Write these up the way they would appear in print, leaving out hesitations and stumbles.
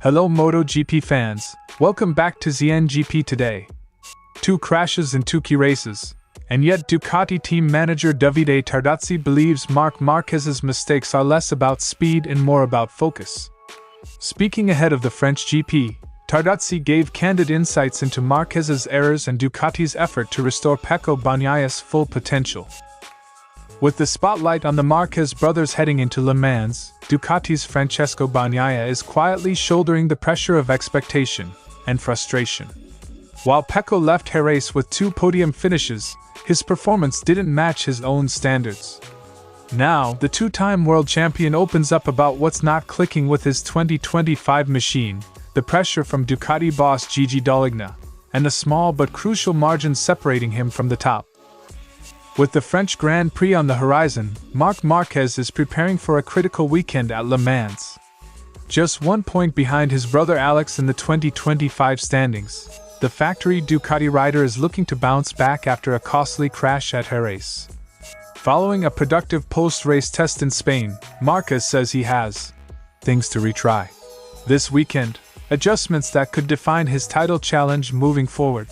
Hello Moto GP fans, welcome back to ZNGP today. 2 crashes in 2 key races, and yet Ducati team manager Davide Tardozzi believes Marc Márquez's mistakes are less about speed and more about focus. Speaking ahead of the French GP, Tardozzi gave candid insights into Márquez's errors and Ducati's effort to restore Pecco Bagnaia's full potential. With the spotlight on the Marquez brothers heading into Le Mans, Ducati's Francesco Bagnaia is quietly shouldering the pressure of expectation and frustration. While Pecco left Jerez with 2 podium finishes, his performance didn't match his own standards. Now, the 2-time world champion opens up about what's not clicking with his 2025 machine, the pressure from Ducati boss Gigi Dall'Igna, and the small but crucial margin separating him from the top. With the French Grand Prix on the horizon, Marc Márquez is preparing for a critical weekend at Le Mans. Just 1 point behind his brother Alex in the 2025 standings, the factory Ducati rider is looking to bounce back after a costly crash at Jerez. Following a productive post-race test in Spain, Márquez says he has things to retry this weekend, adjustments that could define his title challenge moving forward.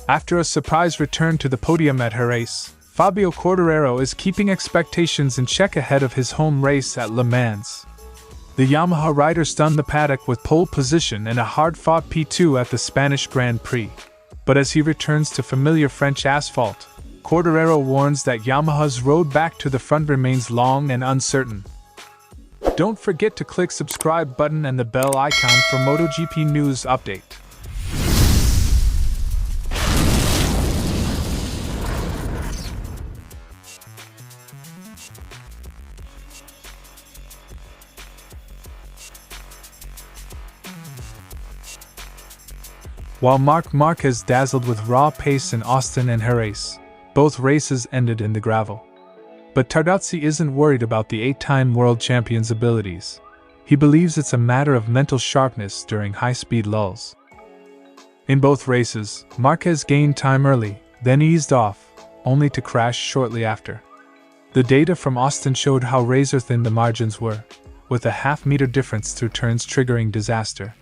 After a surprise return to the podium at Jerez, Fabio Quartararo is keeping expectations in check ahead of his home race at Le Mans. The Yamaha rider stunned the paddock with pole position and a hard-fought P2 at the Spanish Grand Prix. But as he returns to familiar French asphalt, Quartararo warns that Yamaha's road back to the front remains long and uncertain. Don't forget to click subscribe button and the bell icon for MotoGP news update. While Marc Márquez dazzled with raw pace in Austin and Jerez, both races ended in the gravel. But Tardozzi isn't worried about the 8-time world champion's abilities. He believes it's a matter of mental sharpness during high-speed lulls. In both races, Márquez gained time early, then eased off, only to crash shortly after. The data from Austin showed how razor-thin the margins were, with a half-meter difference through turns triggering disaster.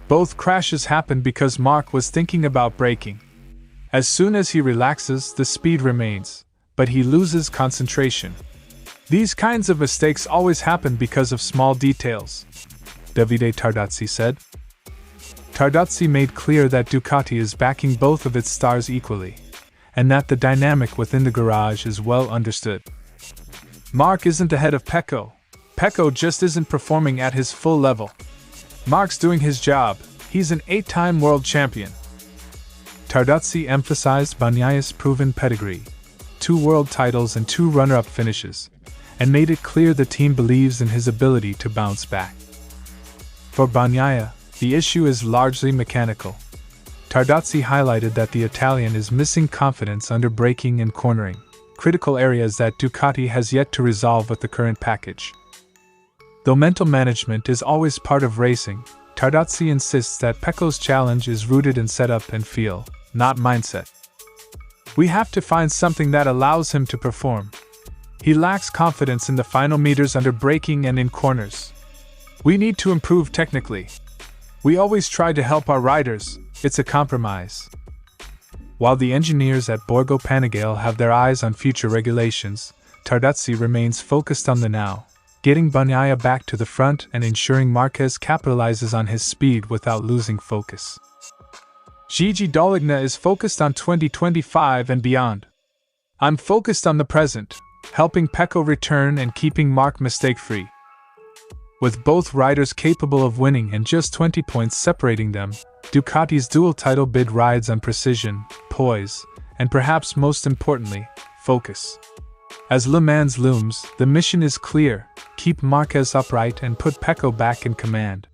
Both crashes happened because Marc was thinking about braking. As soon as he relaxes, the speed remains, but he loses concentration. These kinds of mistakes always happen because of small details, Davide Tardozzi said. Tardozzi made clear that Ducati is backing both of its stars equally, and that the dynamic within the garage is well understood. Marc isn't ahead of Pecco. Pecco just isn't performing at his full level. Marc's doing his job, he's an 8-time world champion. Tardozzi emphasized Bagnaia's proven pedigree, 2 world titles and 2 runner-up finishes, and made it clear the team believes in his ability to bounce back. For Bagnaia, the issue is largely mechanical. Tardozzi highlighted that the Italian is missing confidence under braking and cornering, critical areas that Ducati has yet to resolve with the current package. Though mental management is always part of racing, Tardozzi insists that Pecco's challenge is rooted in setup and feel, not mindset. We have to find something that allows him to perform. He lacks confidence in the final meters under braking and in corners. We need to improve technically. We always try to help our riders, it's a compromise. While the engineers at Borgo Panigale have their eyes on future regulations, Tardozzi remains focused on the now, getting Bagnaia back to the front and ensuring Márquez capitalizes on his speed without losing focus. Gigi Dall'Igna is focused on 2025 and beyond. I'm focused on the present, helping Pecco return and keeping Marc mistake-free. With both riders capable of winning and just 20 points separating them, Ducati's dual title bid rides on precision, poise, and perhaps most importantly, focus. As Le Mans looms, the mission is clear: keep Márquez upright and put Pecco back in command.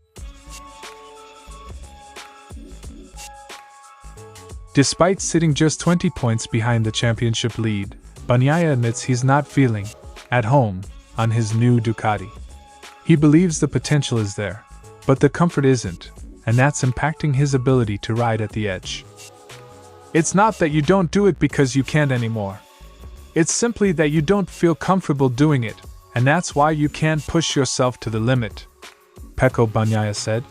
Despite sitting just 20 points behind the championship lead, Bagnaia admits he's not feeling at home on his new Ducati. He believes the potential is there, but the comfort isn't, and that's impacting his ability to ride at the edge. It's not that you don't do it because you can't anymore. It's simply that you don't feel comfortable doing it, and that's why you can't push yourself to the limit. Pecco Bagnaia said.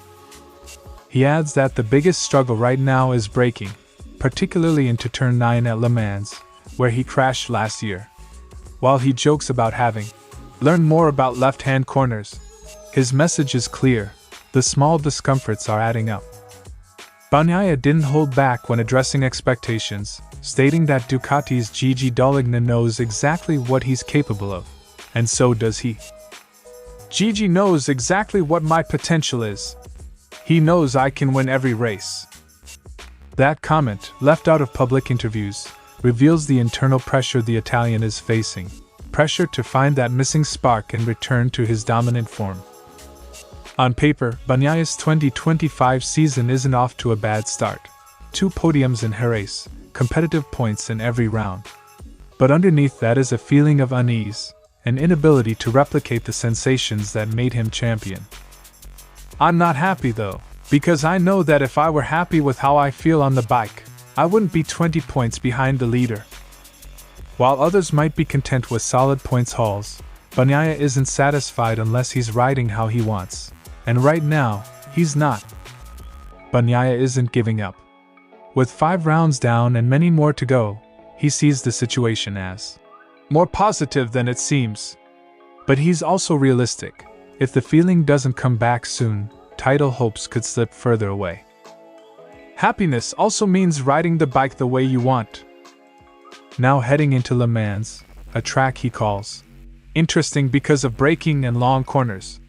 He adds that the biggest struggle right now is braking, particularly into Turn 9 at Le Mans, where he crashed last year. While he jokes about having learned more about left-hand corners, his message is clear: the small discomforts are adding up. Bagnaia didn't hold back when addressing expectations, stating that Ducati's Gigi Dall'Igna knows exactly what he's capable of, and so does he. Gigi knows exactly what my potential is. He knows I can win every race. That comment, left out of public interviews, reveals the internal pressure the Italian is facing, pressure to find that missing spark and return to his dominant form. On paper, Bagnaia's 2025 season isn't off to a bad start. 2 podiums in Jerez, competitive points in every round. But underneath that is a feeling of unease, an inability to replicate the sensations that made him champion. I'm not happy though, because I know that if I were happy with how I feel on the bike, I wouldn't be 20 points behind the leader. While others might be content with solid points hauls, Bagnaia isn't satisfied unless he's riding how he wants. And right now, he's not. Bagnaia isn't giving up. With 5 rounds down and many more to go, he sees the situation as more positive than it seems. But he's also realistic. If the feeling doesn't come back soon, title hopes could slip further away. Happiness also means riding the bike the way you want. Now heading into Le Mans, a track he calls interesting because of braking and long corners,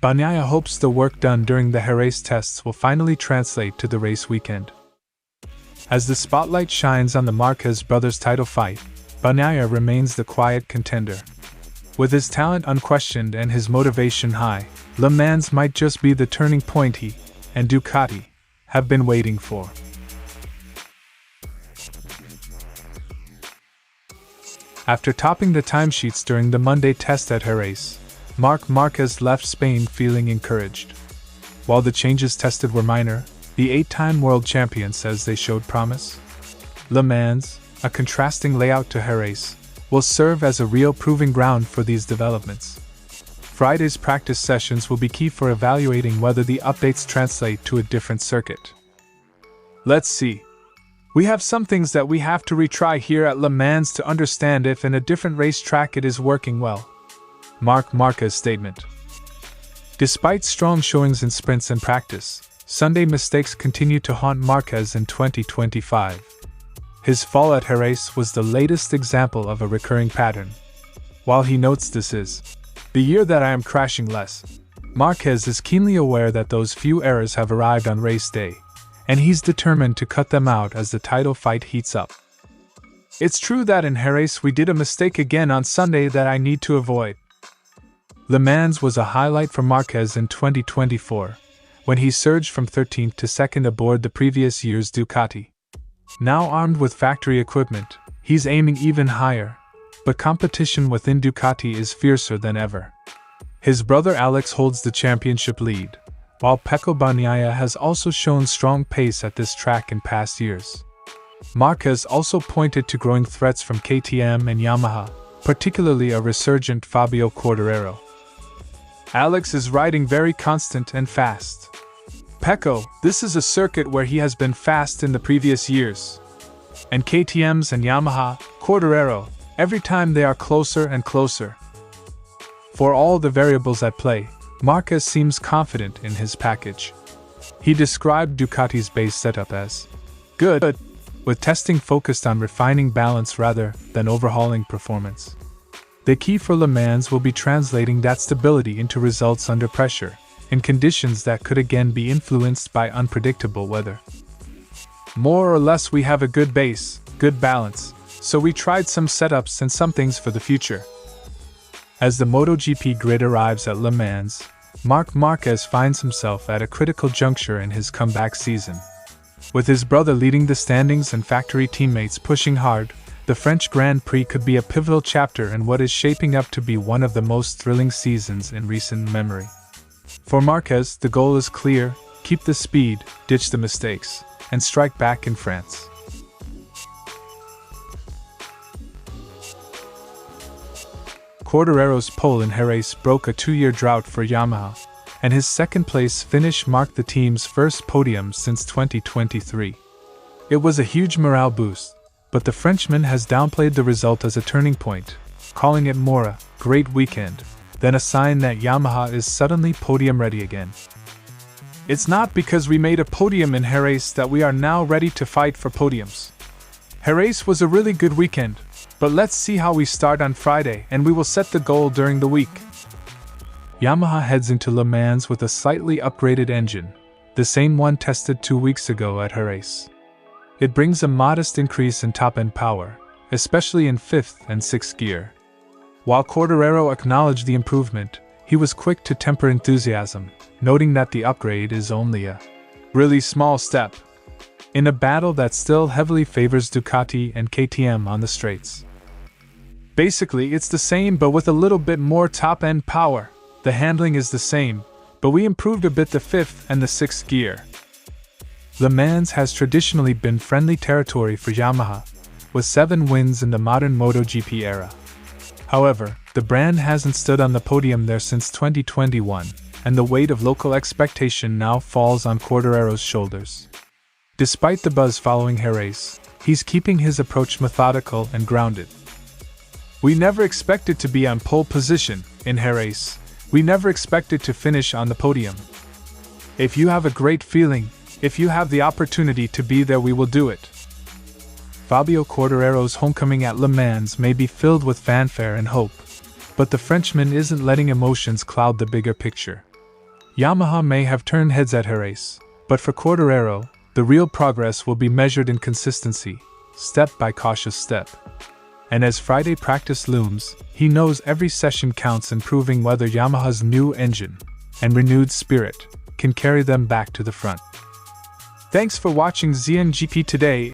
Bagnaia hopes the work done during the Jerez tests will finally translate to the race weekend. As the spotlight shines on the Marquez brothers' title fight, Bagnaia remains the quiet contender. With his talent unquestioned and his motivation high, Le Mans might just be the turning point he and Ducati have been waiting for. After topping the timesheets during the Monday test at Jerez, Marc Márquez left Spain feeling encouraged. While the changes tested were minor, the 8-time world champion says they showed promise. Le Mans, a contrasting layout to Jerez, will serve as a real proving ground for these developments. Friday's practice sessions will be key for evaluating whether the updates translate to a different circuit. Let's see. We have some things that we have to retry here at Le Mans to understand if in a different racetrack it is working well. Marc Márquez's statement. Despite strong showings in sprints and practice, Sunday mistakes continue to haunt Márquez in 2025. His fall at Jerez was the latest example of a recurring pattern. While he notes this is the year that I am crashing less, Márquez is keenly aware that those few errors have arrived on race day, and he's determined to cut them out as the title fight heats up. It's true that in Jerez we did a mistake again on Sunday that I need to avoid. Le Mans was a highlight for Márquez in 2024, when he surged from 13th to 2nd aboard the previous year's Ducati. Now armed with factory equipment, he's aiming even higher, but competition within Ducati is fiercer than ever. His brother Alex holds the championship lead, while Pecco Bagnaia has also shown strong pace at this track in past years. Márquez also pointed to growing threats from KTM and Yamaha, particularly a resurgent Fabio Quartararo. Alex is riding very constant and fast. Pecco, this is a circuit where he has been fast in the previous years. And KTM's and Yamaha, Quartararo, every time they are closer and closer. For all the variables at play, Márquez seems confident in his package. He described Ducati's base setup as good, with testing focused on refining balance rather than overhauling performance. The key for Le Mans will be translating that stability into results under pressure, in conditions that could again be influenced by unpredictable weather. More or less we have a good base, good balance, so we tried some setups and some things for the future. As the Moto GP grid arrives at Le Mans, Marc Márquez finds himself at a critical juncture in his comeback season. With his brother leading the standings and factory teammates pushing hard, the French Grand Prix could be a pivotal chapter in what is shaping up to be one of the most thrilling seasons in recent memory. For Márquez, the goal is clear: keep the speed, ditch the mistakes, and strike back in France. Quartararo's pole in Jerez broke a 2-year drought for Yamaha, and his second-place finish marked the team's first podium since 2023. It was a huge morale boost, but the Frenchman has downplayed the result as a turning point, calling it more a great weekend than a sign that Yamaha is suddenly podium-ready again. It's not because we made a podium in Jerez that we are now ready to fight for podiums. Jerez was a really good weekend, but let's see how we start on Friday and we will set the goal during the week. Yamaha heads into Le Mans with a slightly upgraded engine, the same one tested 2 weeks ago at Jerez. It brings a modest increase in top-end power, especially in 5th and 6th gear. While Quartararo acknowledged the improvement, he was quick to temper enthusiasm, noting that the upgrade is only a really small step in a battle that still heavily favors Ducati and KTM on the straights. Basically, it's the same but with a little bit more top-end power. The handling is the same, but we improved a bit the 5th and the 6th gear. Le Mans has traditionally been friendly territory for Yamaha, with 7 wins in the modern Moto GP era. However, the brand hasn't stood on the podium there since 2021, and the weight of local expectation now falls on Quartararo's shoulders. Despite the buzz following Jerez, he's keeping his approach methodical and grounded. We never expected to be on pole position in Jerez. We never expected to finish on the podium. If you have a great feeling, if you have the opportunity to be there, we will do it. Fabio Quartararo's homecoming at Le Mans may be filled with fanfare and hope, but the Frenchman isn't letting emotions cloud the bigger picture. Yamaha may have turned heads at Jerez, but for Quartararo, the real progress will be measured in consistency, step by cautious step. And as Friday practice looms, he knows every session counts in proving whether Yamaha's new engine and renewed spirit can carry them back to the front. Thanks for watching ZNGP today.